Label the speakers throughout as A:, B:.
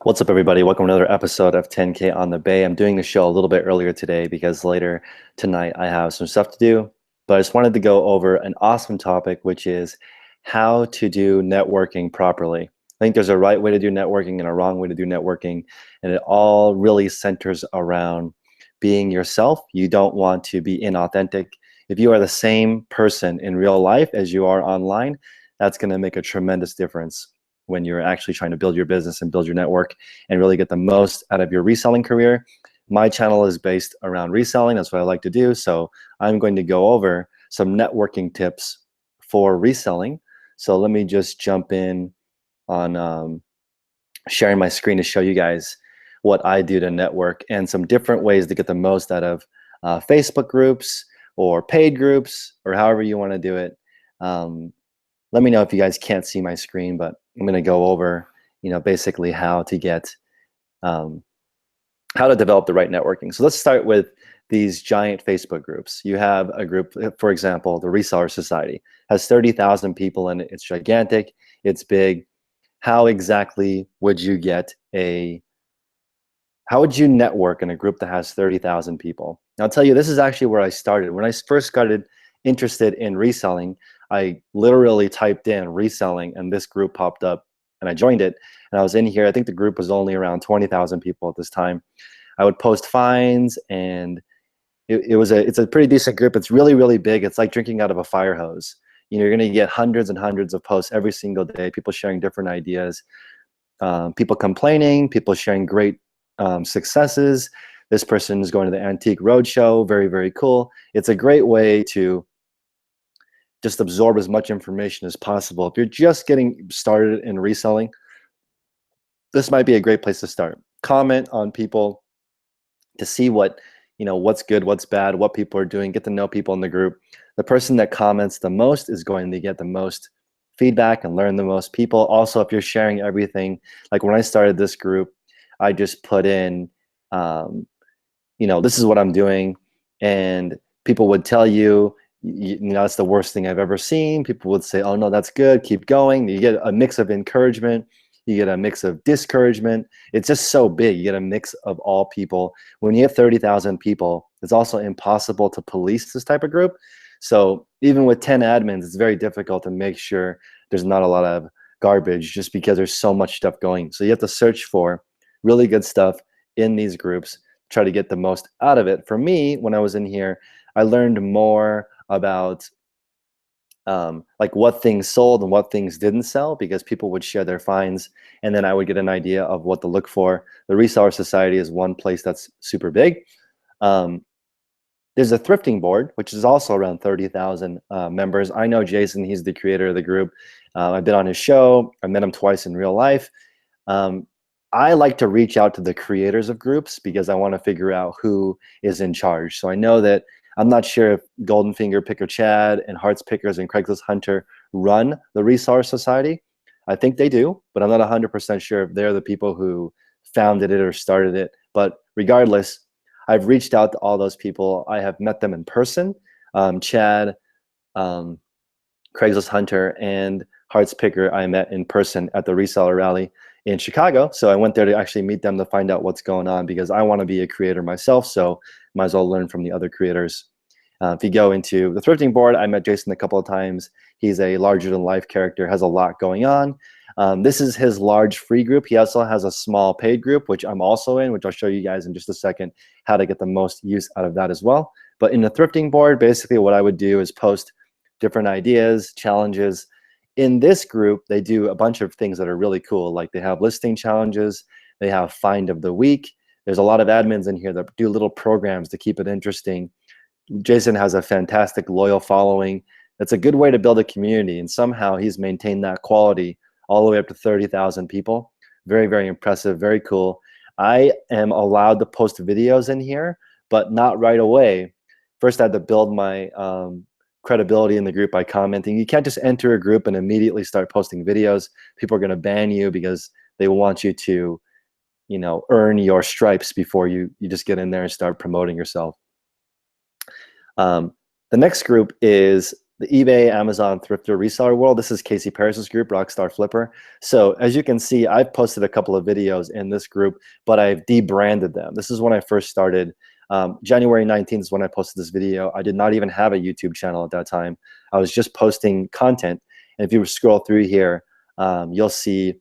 A: What's up, everybody? Welcome to another episode of 10K on the Bay. I'm doing the show a little bit earlier today because later tonight I have some stuff to do. But I just wanted to go over an awesome topic, which is how to do networking properly. I think there's a right way to do networking and a wrong way to do networking, and it all really centers around being yourself. You don't want to be inauthentic. If you are the same person in real life as you are online, that's going to make a tremendous difference when you're actually trying to build your business and build your network and really get the most out of your reselling career. My channel is based around reselling. That's what I like to do. So I'm going to go over some networking tips for reselling. So let me just jump in on sharing my screen to show you guys what I do to network and some different ways to get the most out of Facebook groups or paid groups or however you want to do it. Let me know if you guys can't see my screen, but I'm going to go over, basically how to get, how to develop the right networking. So let's start with these giant Facebook groups. You have a group, for example, the Reseller Society has 30,000 people in it. It's gigantic. It's big. How exactly would you how would you network in a group that has 30,000 people? And I'll tell you, this is actually where I started. When I first got interested in reselling, I literally typed in reselling and this group popped up and I joined it. And I was in here. I think the group was only around 20,000 people at this time. I would post finds and it's a pretty decent group. It's really, really big. It's like drinking out of a fire hose. You're going to get hundreds and hundreds of posts every single day, people sharing different ideas, people complaining, people sharing great successes. This person is going to the Antique Roadshow. Very, very cool. It's a great way to just absorb as much information as possible. If you're just getting started in reselling, this might be a great place to start. Comment on people to see what's good, what's bad, what people are doing, get to know people in the group. The person that comments the most is going to get the most feedback and learn the most people. Also, if you're sharing everything, like when I started this group, I just put in, this is what I'm doing, and people would tell you, that's the worst thing I've ever seen. People would say, oh no, that's good, keep going. You get a mix of encouragement, you get a mix of discouragement. It's just so big. You get a mix of all people. When you have 30,000 people, it's also impossible to police this type of group. So even with 10 admins, it's very difficult to make sure there's not a lot of garbage just because there's so much stuff going. So you have to search for really good stuff in these groups, try to get the most out of it. For me, when I was in here, I learned more about like what things sold and what things didn't sell because people would share their finds, and then I would get an idea of what to look for. The Reseller Society is one place that's super big. There's a thrifting board, which is also around 30,000 members. I know Jason, he's the creator of the group. I've been on his show. I met him twice in real life. I like to reach out to the creators of groups because I want to figure out who is in charge. So I know that I'm not sure if Golden Finger Picker Chad and Hearts Pickers and Craigslist Hunter run the Reseller Society. I think they do, but I'm not 100% sure if they're the people who founded it or started it. But regardless, I've reached out to all those people. I have met them in person. Chad, Craigslist Hunter, and Hearts Picker I met in person at the Reseller Rally in Chicago. So I went there to actually meet them to find out what's going on because I want to be a creator myself. So might as well learn from the other creators. If you go into the thrifting board, I met Jason a couple of times. He's a larger than life character, has a lot going on. This is his large free group. He also has a small paid group, which I'm also in, which I'll show you guys in just a second how to get the most use out of that as well. But in the thrifting board, basically what I would do is post different ideas, challenges. In this group, they do a bunch of things that are really cool. Like they have listing challenges, they have find of the week. There's a lot of admins in here that do little programs to keep it interesting. Jason has a fantastic loyal following. That's a good way to build a community, and somehow he's maintained that quality all the way up to 30,000 people. Very, very impressive, very cool. I am allowed to post videos in here, but not right away. First, I had to build my credibility in the group by commenting. You can't just enter a group and immediately start posting videos. People are going to ban you because they want you to, earn your stripes before you just get in there and start promoting yourself. The next group is the eBay, Amazon, thrifter, reseller world. This is Casey Paris's group, Rockstar Flipper. So as you can see, I've posted a couple of videos in this group, but I've debranded them. This is when I first started. January 19th is when I posted this video. I did not even have a YouTube channel at that time. I was just posting content. And if you scroll through here, you'll see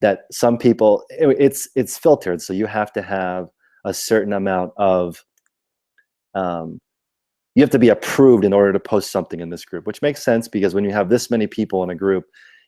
A: that some people, it's filtered. So you have to have a certain amount of, you have to be approved in order to post something in this group, which makes sense because when you have this many people in a group,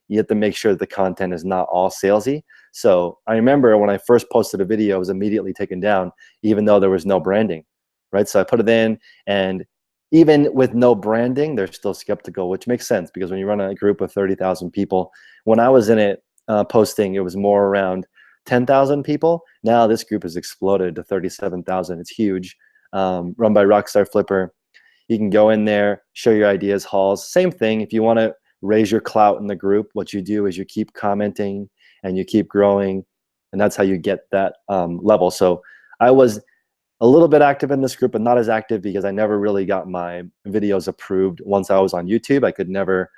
A: you have to make sure that the content is not all salesy. So I remember when I first posted a video, it was immediately taken down, even though there was no branding, right? So I put it in, and even with no branding, they're still skeptical, which makes sense because when you run a group of 30,000 people, when I was in it posting, it was more around 10,000 people. Now this group has exploded to 37,000. It's huge, run by Rockstar Flipper. You can go in there, show your ideas, hauls. Same thing. If you want to raise your clout in the group, what you do is you keep commenting and you keep growing, and that's how you get that level. So I was a little bit active in this group, but not as active because I never really got my videos approved. Once I was on YouTube, I could never,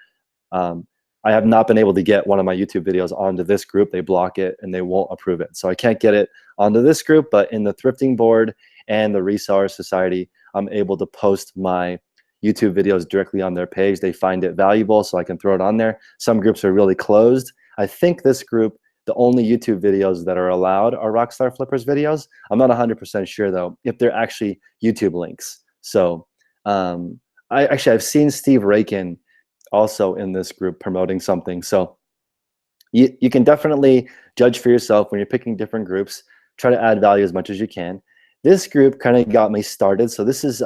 A: I have not been able to get one of my YouTube videos onto this group. They block it and they won't approve it. So I can't get it onto this group, but in the thrifting board and the reseller society, I'm able to post my YouTube videos directly on their page. They find it valuable, so I can throw it on there. Some groups are really closed. I think this group, the only YouTube videos that are allowed are Rockstar Flippers videos. I'm not 100% sure though if they're actually YouTube links. So I've seen Steve Rakin also in this group promoting something. So you can definitely judge for yourself when you're picking different groups. Try to add value as much as you can. This group kind of got me started. So this is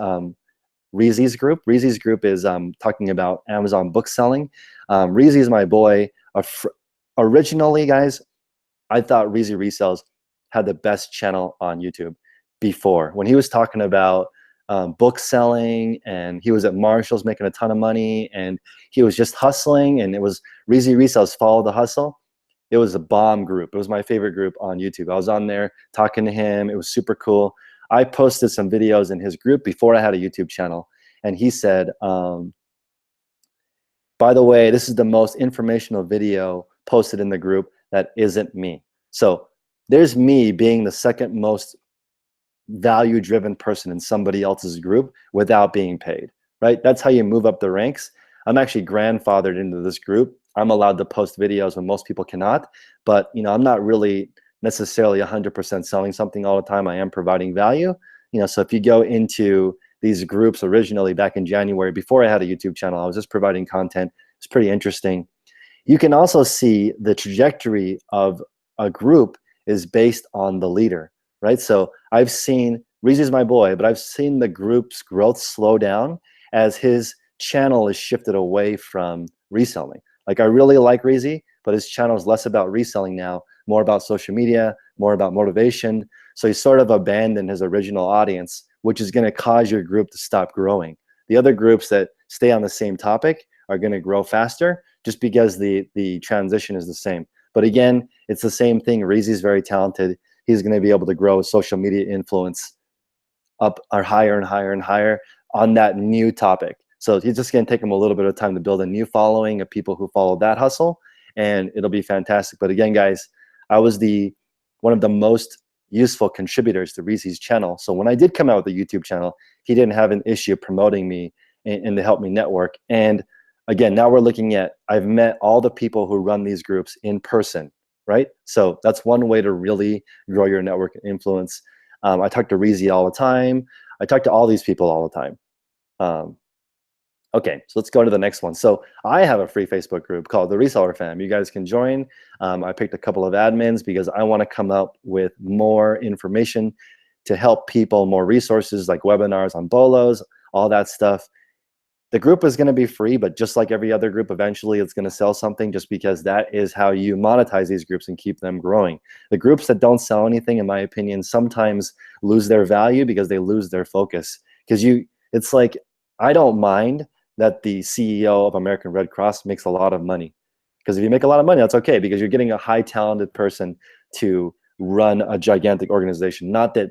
A: Reezy's group. Reezy's group is talking about Amazon book selling. Reezy is my boy. Originally, guys, I thought Reezy Resells had the best channel on YouTube before. When he was talking about book selling, and he was at Marshall's making a ton of money, and he was just hustling, and it was Reezy Resells Follow the Hustle. It was a bomb group. It was my favorite group on YouTube. I was on there talking to him. It was super cool. I posted some videos in his group before I had a YouTube channel, and he said, by the way, this is the most informational video posted in the group that isn't me. So there's me being the second most value-driven person in somebody else's group without being paid, right? That's how you move up the ranks. I'm actually grandfathered into this group. I'm allowed to post videos when most people cannot, but I'm not really necessarily 100% selling something all the time. I am providing value. So if you go into these groups originally back in January, before I had a YouTube channel, I was just providing content. It's pretty interesting. You can also see the trajectory of a group is based on the leader, right? So I've seen, Reezy's my boy, but I've seen the group's growth slow down as his channel is shifted away from reselling. Like, I really like Reezy, but his channel is less about reselling now, more about social media, more about motivation. So he sort of abandoned his original audience, which is going to cause your group to stop growing. The other groups that stay on the same topic are going to grow faster just because the transition is the same. But again, it's the same thing. Reezy's very talented. He's going to be able to grow social media influence up or higher and higher and higher on that new topic. So it's just going to take him a little bit of time to build a new following of people who follow that hustle, and it'll be fantastic. But again, guys, I was one of the most useful contributors to Reezy's channel. So when I did come out with a YouTube channel, he didn't have an issue promoting me and to help me network. And again, now we're looking at, I've met all the people who run these groups in person, right? So that's one way to really grow your network and influence. I talk to Reezy all the time. I talk to all these people all the time. Okay, so let's go to the next one. So I have a free Facebook group called the Reseller Fam. You guys can join. I picked a couple of admins because I want to come up with more information to help people, more resources like webinars on bolos, all that stuff. The group is going to be free, but just like every other group, eventually it's going to sell something, just because that is how you monetize these groups and keep them growing. The groups that don't sell anything, in my opinion, sometimes lose their value because they lose their focus. Because it's like, I don't mind that the CEO of American Red Cross makes a lot of money. Because if you make a lot of money, that's okay, because you're getting a high talented person to run a gigantic organization. Not that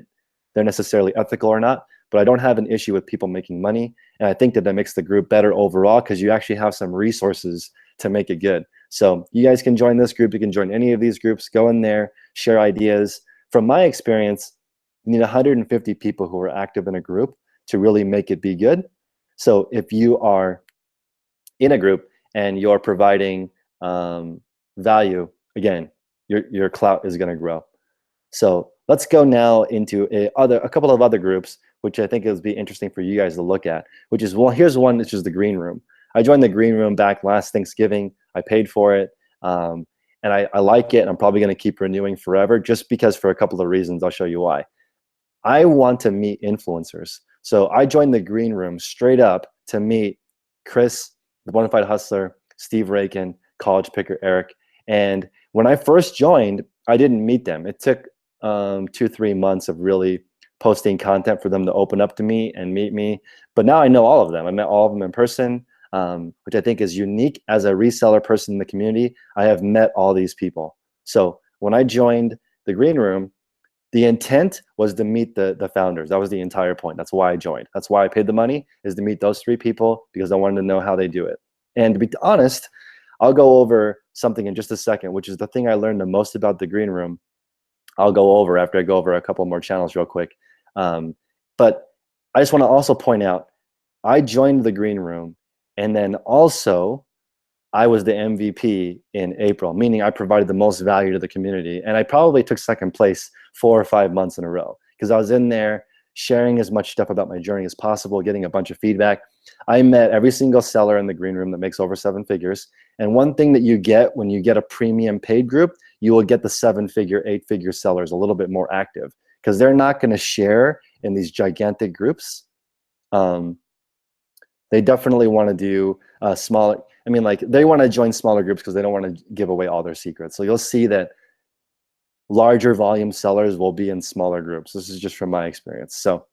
A: they're necessarily ethical or not, but I don't have an issue with people making money. And I think that makes the group better overall because you actually have some resources to make it good. So you guys can join this group. You can join any of these groups. Go in there, share ideas. From my experience, you need 150 people who are active in a group to really make it be good. So if you are in a group and you're providing value, again, your clout is going to grow. So let's go now into a couple of other groups, which I think it would be interesting for you guys to look at, which is, well, here's one, which is the green room. I joined the green room back last Thanksgiving. I paid for it. And I like it. And I'm probably going to keep renewing forever just because for a couple of reasons. I'll show you why. I want to meet influencers. So I joined the green room straight up to meet Chris, the Bonafide Hustler, Steve Rakin, College Picker Eric. And when I first joined, I didn't meet them. It took 2-3 months of really posting content for them to open up to me and meet me. But now I know all of them. I met all of them in person, which I think is unique. As a reseller person in the community, I have met all these people. So when I joined the green room, the intent was to meet the founders. That was the entire point. That's why I joined. That's why I paid the money, is to meet those 3 people, because I wanted to know how they do it. And to be honest, I'll go over something in just a second, which is the thing I learned the most about the green room. I'll go over after I go over a couple more channels real quick. But I just want to also point out, I joined the green room, and then also I was the MVP in April, meaning I provided the most value to the community. And I probably took second place 4 or 5 months in a row because I was in there sharing as much stuff about my journey as possible, getting a bunch of feedback. I met every single seller in the green room that makes over 7 figures. And one thing that you get when you get a premium paid group, you will get the 7-figure, 8-figure sellers a little bit more active because they're not going to share in these gigantic groups. They definitely want to do smaller. I mean, like, they want to join smaller groups because they don't want to give away all their secrets. So you'll see that larger volume sellers will be in smaller groups. This is just from my experience. So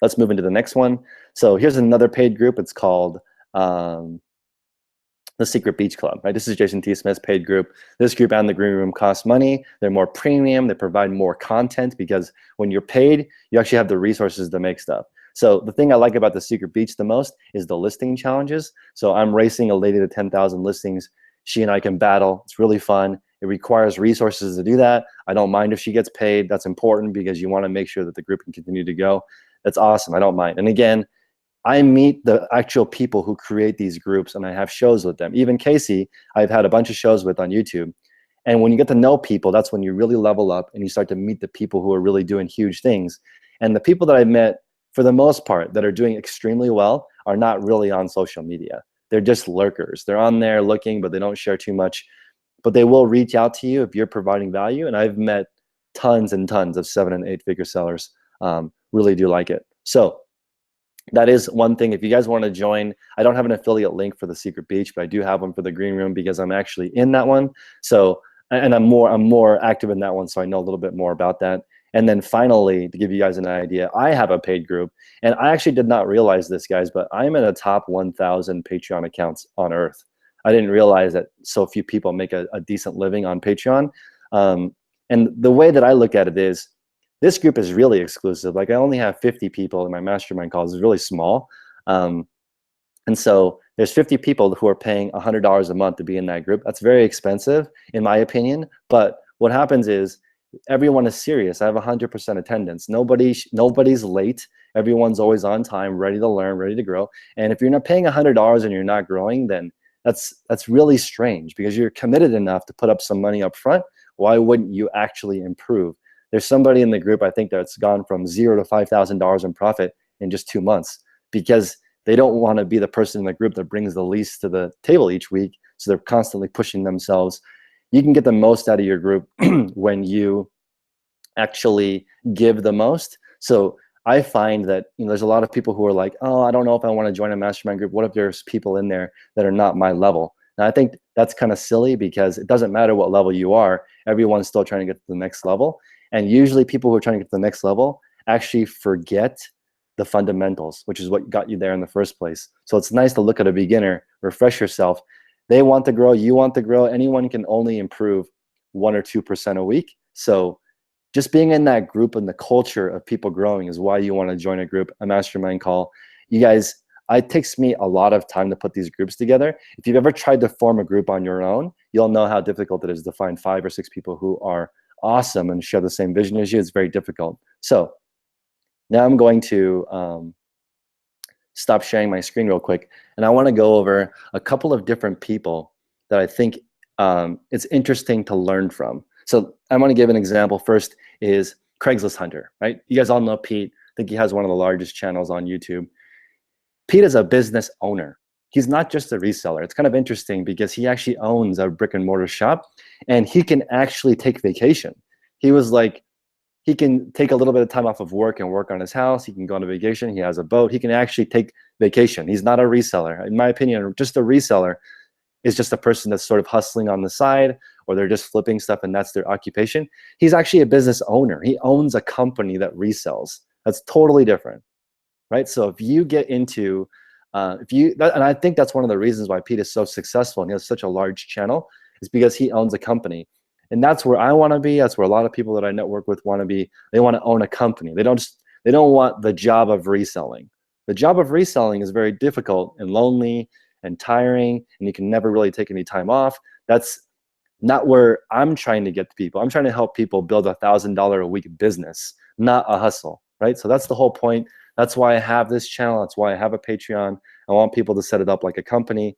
A: let's move into the next one. So here's another paid group. It's called the Secret Beach Club, right? This is Jason T. Smith's paid group. This group and the green room cost money. They're more premium. They provide more content because when you're paid, you actually have the resources to make stuff. So the thing I like about the Secret Beach the most is the listing challenges. So I'm racing a lady to 10,000 listings. She and I can battle. It's really fun. It requires resources to do that. I don't mind if she gets paid. That's important because you want to make sure that the group can continue to go. That's awesome. I don't mind. And again, I meet the actual people who create these groups and I have shows with them. Even Casey, I've had a bunch of shows with on YouTube. And when you get to know people, that's when you really level up and you start to meet the people who are really doing huge things. And the people that I met, for the most part, that are doing extremely well are not really on social media. They're just lurkers. They're on there looking, but they don't share too much. But they will reach out to you if you're providing value. And I've met tons and tons of 7- and 8-figure sellers. Really do like it. So that is one thing. If you guys want to join, I don't have an affiliate link for the Secret Beach, but I do have one for the green room because I'm actually in that one. So, and I'm more active in that one, so I know a little bit more about that. And then finally, to give you guys an idea, I have a paid group, and I actually did not realize this, guys, but I'm in the top 1,000 Patreon accounts on earth. I didn't realize that so few people make a decent living on Patreon. And the way that I look at it is, this group is really exclusive. Like, I only have 50 people in my mastermind calls. It's really small. And so there's 50 people who are paying $100 a month to be in that group. That's very expensive, in my opinion. But what happens is everyone is serious. I have 100% attendance. Nobody's late. Everyone's always on time, ready to learn, ready to grow. And if you're not paying $100 and you're not growing, then that's really strange because you're committed enough to put up some money up front. Why wouldn't you actually improve? There's somebody in the group, I think, that's gone from $0 to $5,000 in profit in just 2 months because they don't want to be the person in the group that brings the least to the table each week. So they're constantly pushing themselves. You can get the most out of your group when you actually give the most. So I find that, there's a lot of people who are like, oh, I don't know if I want to join a mastermind group. What if there's people in there that are not my level? Now, I think that's kind of silly because it doesn't matter what level you are. Everyone's still trying to get to the next level. And usually people who are trying to get to the next level actually forget the fundamentals, which is what got you there in the first place. So it's nice to look at a beginner, refresh yourself. They want to grow, you want to grow. Anyone can only improve 1 or 2% a week. So just being in that group and the culture of people growing is why you want to join a group, a mastermind call. You guys, it takes me a lot of time to put these groups together. If you've ever tried to form a group on your own, you'll know how difficult it is to find 5 or 6 people who are awesome and share the same vision as you. It's very difficult. So now I'm going to stop sharing my screen real quick, and I want to go over a couple of different people that I think it's interesting to learn from. So I want to give an example. First is Craigslist Hunter, right? You guys all know Pete. I think he has one of the largest channels on YouTube. Pete is a business owner. He's not just a reseller. It's kind of interesting because he actually owns a brick and mortar shop, and he can actually take vacation. He was like, he can take a little bit of time off of work and work on his house. He can go on a vacation. He has a boat. He can actually take vacation. He's not a reseller. In my opinion, just a reseller is just a person that's sort of hustling on the side, or they're just flipping stuff and that's their occupation. He's actually a business owner. He owns a company that resells. That's totally different, right? So if you get into, and I think that's one of the reasons why Pete is so successful and he has such a large channel, is because he owns a company. And that's where I want to be. That's where a lot of people that I network with want to be. They want to own a company. They don't want the job of reselling. The job of reselling is very difficult and lonely and tiring, and you can never really take any time off. That's not where I'm trying to get to people. I'm trying to help people build $1,000 a week business, not a hustle, right? So that's the whole point. That's why I have this channel. That's why I have a Patreon. I want people to set it up like a company.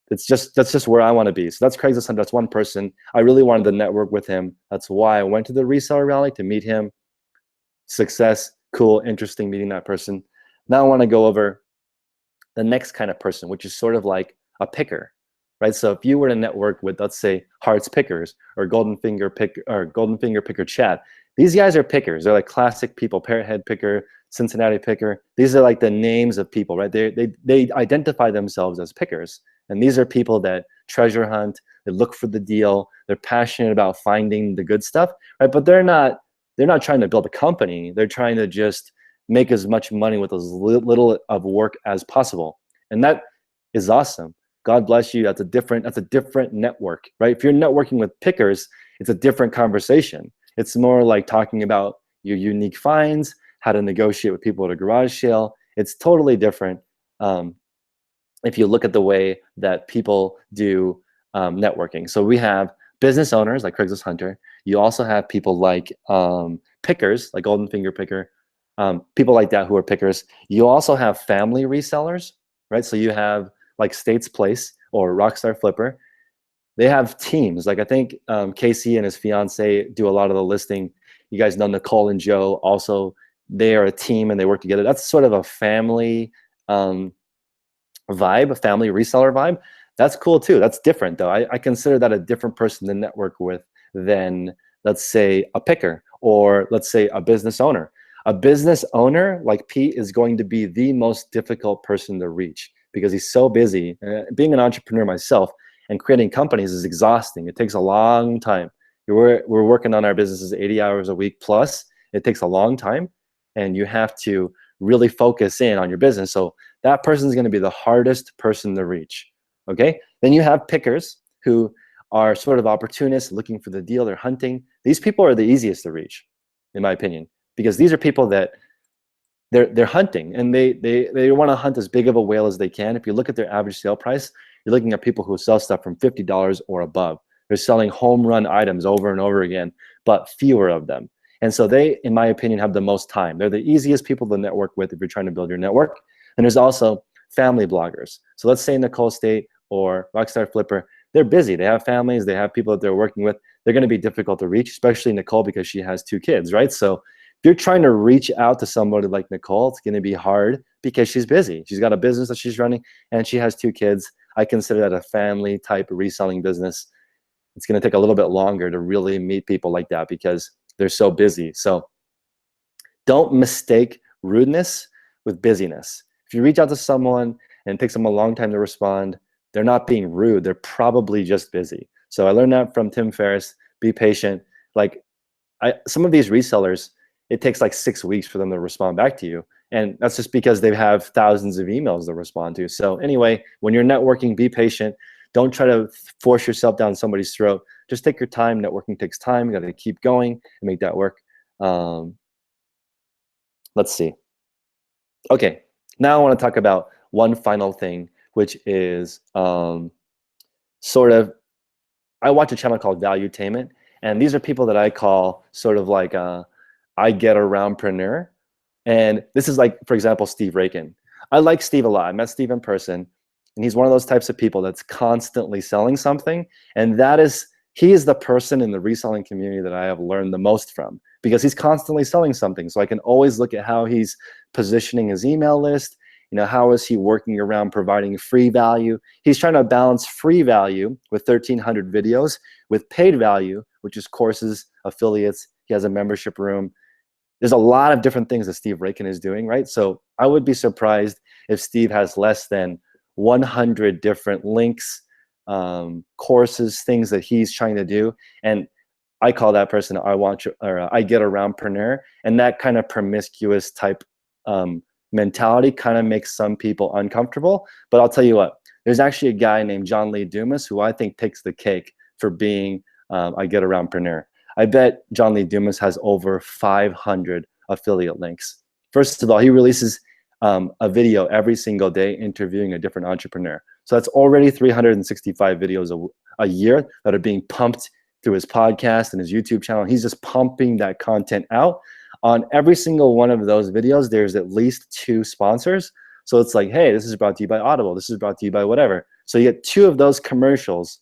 A: That's just where I want to be. So that's Craigslist Hunter. That's one person. I really wanted to network with him. That's why I went to the reseller rally, to meet him. Success, cool, interesting meeting that person. Now I want to go over the next kind of person, which is sort of like a picker, right? So if you were to network with, let's say, Hearts Pickers or Golden Finger Picker Chat, these guys are pickers. They're like classic people: Parrot Head Picker, Cincinnati Picker. These are like the names of people, right? They identify themselves as pickers. And these are people that treasure hunt, they look for the deal, they're passionate about finding the good stuff, right? But they're not trying to build a company. They're trying to just make as much money with as little of work as possible. And that is awesome. God bless you. That's a different network, right? If you're networking with pickers, it's a different conversation. It's more like talking about your unique finds, how to negotiate with people at a garage sale. It's totally different. If you look at the way that people do networking. So we have business owners like Craigslist Hunter. You also have people like pickers, like Golden Finger Picker, people like that who are pickers. You also have family resellers, right? So you have like States Place or Rockstar Flipper. They have teams. Like I think Casey and his fiance do a lot of the listing. You guys know Nicole and Joe. Also, they are a team and they work together. That's sort of a family vibe, a family reseller vibe. That's cool too. That's different though. I consider that a different person to network with than, let's say, a picker or let's say a business owner. A business owner like Pete is going to be the most difficult person to reach because he's so busy. Being an entrepreneur myself and creating companies is exhausting. It takes a long time. We're working on our businesses 80 hours a week plus. It takes a long time, and you have to really focus in on your business. So that person is going to be the hardest person to reach. Okay. Then you have pickers who are sort of opportunists looking for the deal. They're hunting. These people are the easiest to reach, in my opinion, because these are people that they're hunting and they want to hunt as big of a whale as they can. If you look at their average sale price, you're looking at people who sell stuff from $50 or above. They're selling home run items over and over again, but fewer of them. And so they, in my opinion, have the most time. They're the easiest people to network with if you're trying to build your network. And there's also family bloggers. So let's say Nicole State or Rockstar Flipper, they're busy. They have families. They have people that they're working with. They're going to be difficult to reach, especially Nicole because she has 2 kids, right? So if you're trying to reach out to somebody like Nicole, it's going to be hard because she's busy. She's got a business that she's running and she has 2 kids. I consider that a family type reselling business. It's going to take a little bit longer to really meet people like that because they're so busy. So don't mistake rudeness with busyness. If you reach out to someone and it takes them a long time to respond, they're not being rude. They're probably just busy. So I learned that from Tim Ferriss. Be patient. Like some of these resellers, it takes like 6 weeks for them to respond back to you. And that's just because they have thousands of emails to respond to. So anyway, when you're networking, be patient. Don't try to force yourself down somebody's throat. Just take your time. Networking takes time. You got to keep going and make that work. Let's see. Okay, now I want to talk about one final thing, which is sort of, I watch a channel called Valuetainment, and these are people that I call sort of like I get aroundpreneur. And this is like, for example, Steve Rakin. I like Steve a lot. I met Steve in person, and he's one of those types of people that's constantly selling something. And he is the person in the reselling community that I have learned the most from, because he's constantly selling something. So I can always look at how he's positioning his email list. How is he working around providing free value? He's trying to balance free value with 1,300 videos with paid value, which is courses, affiliates. He has a membership room. There's a lot of different things that Steve Rakin is doing, right? So I would be surprised if Steve has less than 100 different links, courses, things that he's trying to do. And I call that person I get aroundpreneur. And that kind of promiscuous type mentality kind of makes some people uncomfortable. But I'll tell you what, there's actually a guy named John Lee Dumas who I think takes the cake for being I get aroundpreneur. I bet John Lee Dumas has over 500 affiliate links. First of all, he releases a video every single day interviewing a different entrepreneur. So that's already 365 videos a year that are being pumped through his podcast and his YouTube channel. He's just pumping that content out. On every single one of those videos, there's at least 2 sponsors. So it's like, hey, this is brought to you by Audible. This is brought to you by whatever. So you get 2 of those commercials,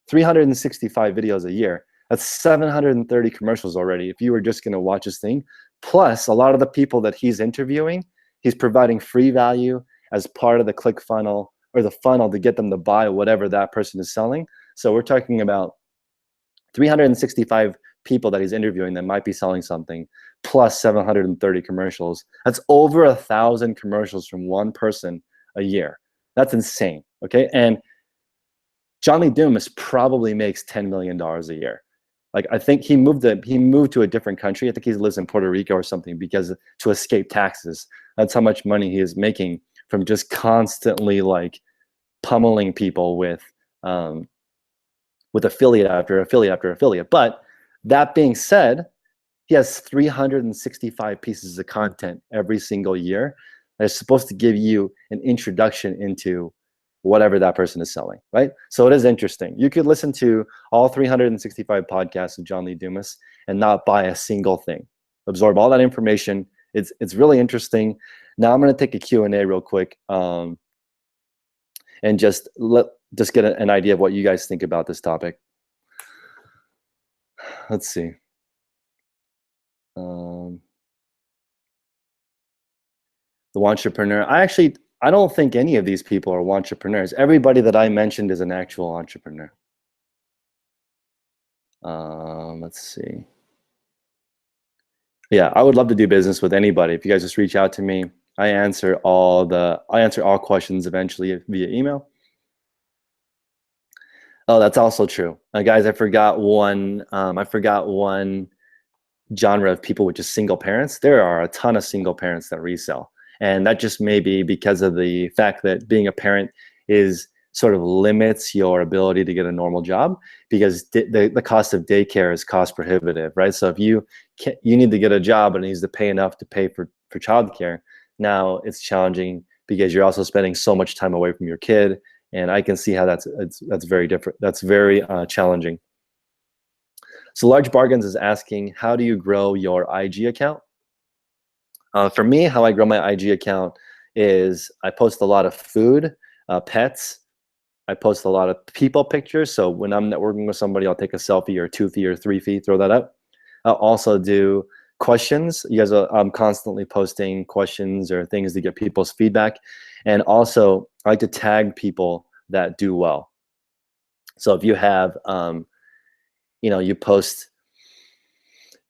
A: 365 videos a year. That's 730 commercials already if you were just going to watch his thing. Plus, a lot of the people that he's interviewing, he's providing free value as part of the click funnel or the funnel to get them to buy whatever that person is selling. So we're talking about 365 people that he's interviewing that might be selling something, plus 730 commercials. That's over 1,000 commercials from one person a year. That's insane, okay? And John Lee Dumas probably makes $10 million a year. Like, I think he moved to a different country. I think he lives in Puerto Rico or something because to escape taxes. That's how much money he is making from just constantly like pummeling people with affiliate after affiliate after affiliate. But that being said, he has 365 pieces of content every single year that is supposed to give you an introduction into whatever that person is selling, right? So it is interesting. You could listen to all 365 podcasts of John Lee Dumas and not buy a single thing. Absorb all that information. It's really interesting. Now I'm going to take a Q&A real quick and just get an idea of what you guys think about this topic. Let's see. The entrepreneur. I don't think any of these people are entrepreneurs. Everybody that I mentioned is an actual entrepreneur. Let's see. Yeah, I would love to do business with anybody. If you guys just reach out to me, I answer all questions eventually via email. Oh, that's also true. Guys, I forgot one genre of people, which is single parents. There are a ton of single parents that resell. And that just may be because of the fact that being a parent sort of limits your ability to get a normal job, because the cost of daycare is cost prohibitive, right? So if you need to get a job and needs to pay enough to pay for childcare, now it's challenging because you're also spending so much time away from your kid. And I can see how that's very different. That's very challenging. So Large Bargains is asking, how do you grow your IG account? For me, how I grow my IG account is I post a lot of food, pets. I post a lot of people pictures. So when I'm networking with somebody, I'll take a selfie or a 2-fee or 3-fee, throw that up. I'll also do questions. I'm constantly posting questions or things to get people's feedback. And also, I like to tag people that do well. So if you have, you post,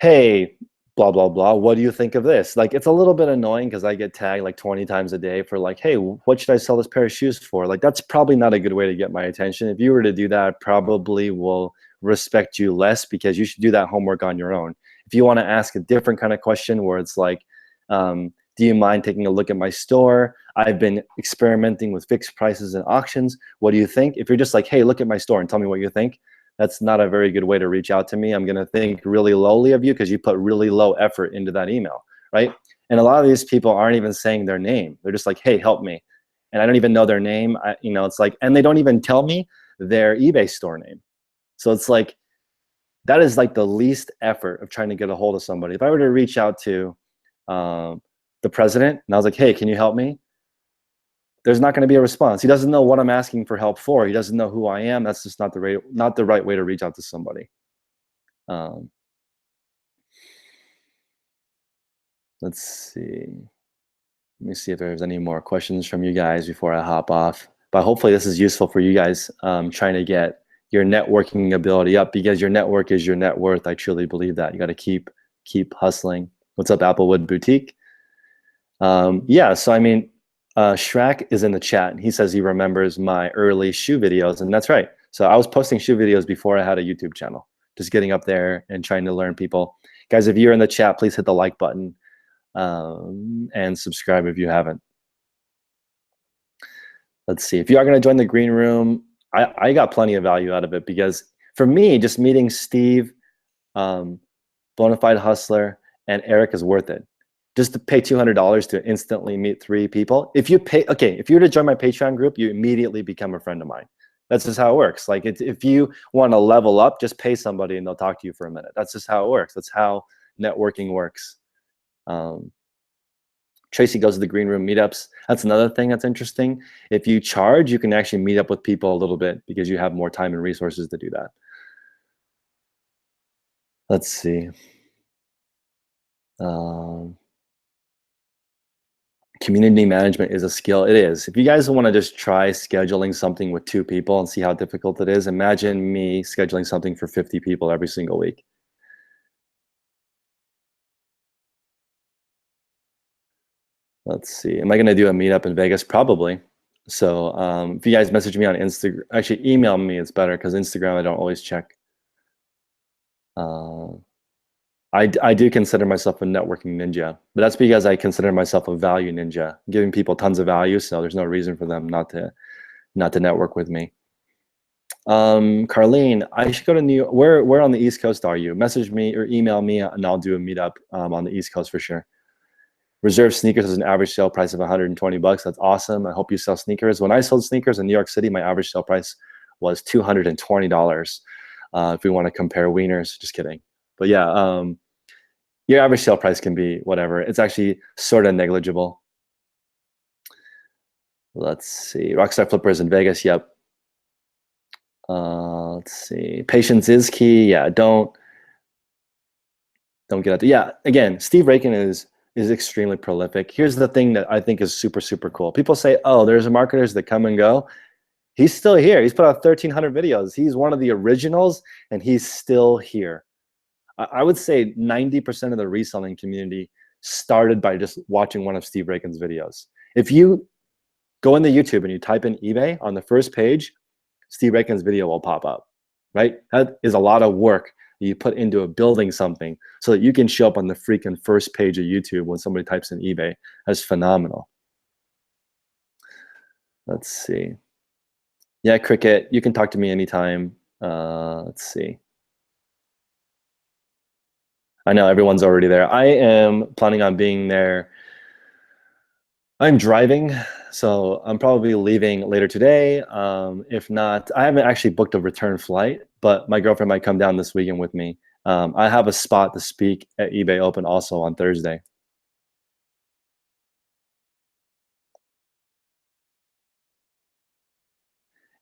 A: hey, blah, blah, blah, what do you think of this? Like, it's a little bit annoying because I get tagged like 20 times a day for like, hey, what should I sell this pair of shoes for? Like, that's probably not a good way to get my attention. If you were to do that, I probably will respect you less, because you should do that homework on your own. If you want to ask a different kind of question where it's like, Do you mind taking a look at my store? I've been experimenting with fixed prices and auctions. What do you think? If you're just like, hey, look at my store and tell me what you think, that's not a very good way to reach out to me. I'm going to think really lowly of you because you put really low effort into that email, right? And a lot of these people aren't even saying their name. They're just like, hey, help me. And I don't even know their name. It's like, and they don't even tell me their eBay store name. So it's like, that is like the least effort of trying to get a hold of somebody. If I were to reach out to the president and I was like, hey, can you help me? There's not going to be a response. He doesn't know what I'm asking for help for. He doesn't know who I am. That's just not the right way to reach out to somebody. Let's see. Let me see if there's any more questions from you guys before I hop off. But hopefully this is useful for you guys trying to get your networking ability up, because your network is your net worth. I truly believe that. You got to keep hustling. What's up, Applewood Boutique? Yeah, so I mean, Shrek is in the chat and he says he remembers my early shoe videos, and that's right. So I was posting shoe videos before I had a YouTube channel, just getting up there and trying to learn people. Guys, if you're in the chat, please hit the like button and subscribe if you haven't. Let's see, if you are going to join the green room, I got plenty of value out of it, because for me, just meeting Steve, Bonafide Hustler, and Eric is worth it. Just to pay $200 to instantly meet 3 people. If you pay, okay, if you were to join my Patreon group, you immediately become a friend of mine. That's just how it works. Like, if you want to level up, just pay somebody and they'll talk to you for a minute. That's just how it works. That's how networking works. Tracy goes to the green room meetups. That's another thing that's interesting. If you charge, you can actually meet up with people a little bit because you have more time and resources to do that. Let's see. Community management is a skill. It is. If you guys want to just try scheduling something with 2 people and see how difficult it is, imagine me scheduling something for 50 people every single week. Let's see. Am I going to do a meetup in Vegas? Probably. So if you guys message me on Instagram, actually email me, it's better, because Instagram I don't always check. I do consider myself a networking ninja, but that's because I consider myself a value ninja, giving people tons of value. So there's no reason for them not to network with me. Carlene, I should go to New York. Where on the East Coast are you? Message me or email me and I'll do a meetup on the East Coast for sure. Reserve sneakers has an average sale price of 120 bucks. That's awesome. I hope you sell sneakers. When I sold sneakers in New York City, my average sale price was $220. If we want to compare wieners, just kidding. But yeah, your average sale price can be whatever. It's actually sort of negligible. Let's see. Rockstar Flippers in Vegas. Yep. Let's see. Patience is key. Yeah, don't get out there. Yeah, again, Steve Rakin is extremely prolific. Here's the thing that I think is super, super cool. People say, oh, there's marketers that come and go. He's still here. He's put out 1,300 videos. He's one of the originals, and he's still here. I would say 90% of the reselling community started by just watching one of Steve Rakin's videos. If you go into YouTube and you type in eBay, on the first page, Steve Rakin's video will pop up, right? That is a lot of work you put into building something so that you can show up on the freaking first page of YouTube when somebody types in eBay. That's phenomenal. Let's see. Yeah, Cricket, you can talk to me anytime. Let's see. I know everyone's already there. I am planning on being there. I'm driving, so I'm probably leaving later today. If not, I haven't actually booked a return flight, but my girlfriend might come down this weekend with me. I have a spot to speak at eBay Open also on Thursday.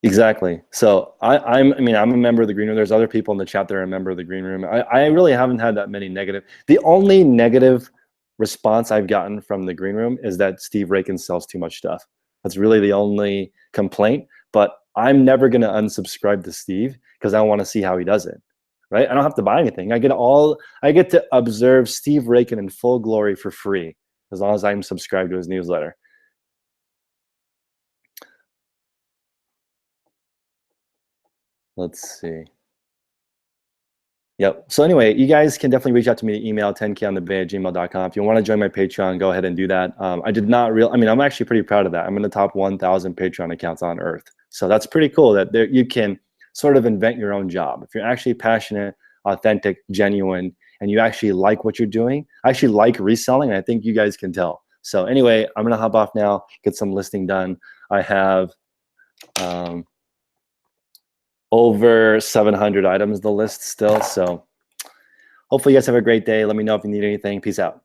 A: Exactly. So I mean, I'm a member of the green room. There's other people in the chat that are a member of the green room. I really haven't had that many negative. The only negative response I've gotten from the green room is that Steve Rakin sells too much stuff. That's really the only complaint. But I'm never going to unsubscribe to Steve because I want to see how he does it. Right? I don't have to buy anything. I get to observe Steve Rakin in full glory for free as long as I'm subscribed to his newsletter. Let's see. Yep. So anyway, you guys can definitely reach out to me at email 10konthebay@gmail.com. If you want to join my Patreon, go ahead and do that. I did not real. I mean, I'm actually pretty proud of that. I'm in the top 1,000 Patreon accounts on Earth. So that's pretty cool that there you can sort of invent your own job. If you're actually passionate, authentic, genuine, and you actually like what you're doing, I actually like reselling, and I think you guys can tell. So anyway, I'm gonna hop off now, get some listing done. I have over 700 items the list still. So hopefully you guys have a great day. Let me know if you need anything. Peace out.